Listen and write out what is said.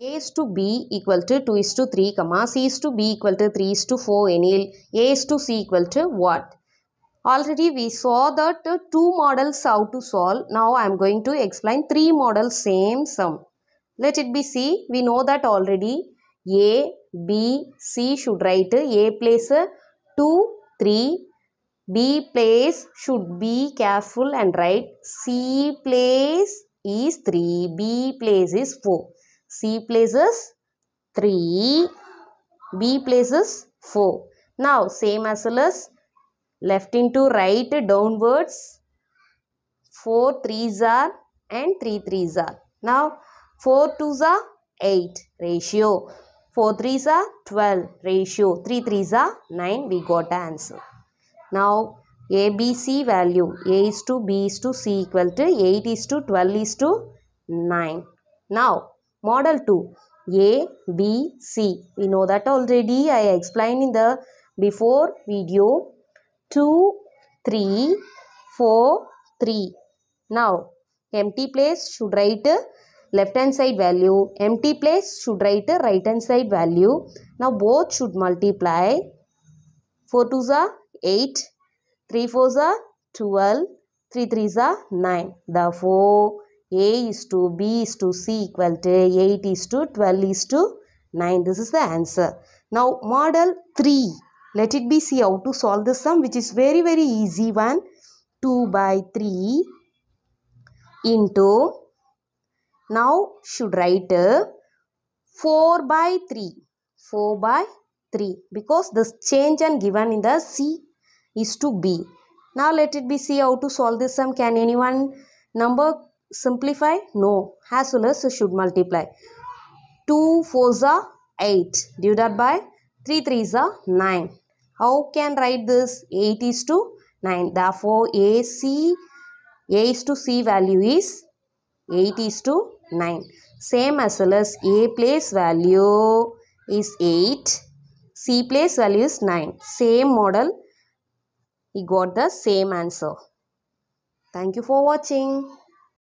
A is to B equal to 2 is to 3, comma, C is to B equal to 3 is to 4, enyl A is to C equal to what? Already we saw that two models how to solve. Now I am going to explain three models same sum. Let it be C. We know that already. A, B, C should write A place 2, 3. B place should be careful and write C place is 3. B place is 4. C places 3. B places 4. Now same as well as left into right downwards. 4 3s are and 3 3s are. Now 4 2s are 8 ratio. 4 3s are 12 ratio. 3 3s are 9. We got the answer. Now ABC value A is to B is to C equal to 8 is to 12 is to 9. Now model 2 A, B, C. We know that already. I explained in the before video. 2, 3, 4, 3. Now empty place should write left hand side value. Empty place should write right hand side value. Now both should multiply. 4 2s are 8. 3 4s are 12. 3 3s are 9. Therefore, A is to B is to C equal to 8 is to 12 is to 9. This is the answer. Now, model 3. Let it be see how to solve this sum, which is very easy one. 2 by 3 into, now should write 4 by 3. 4 by 3 because this change and given in the C is to B. Now let it be see how to solve this sum. Can anyone number simplify? No. As well as should multiply. 2 4s are 8 divided by 3 3s are 9. How can write this? 8 is to 9. Therefore A is to C value is 8 is to 9. Same as well as A place value is 8. C place value is 9. Same model. We got the same answer. Thank you for watching.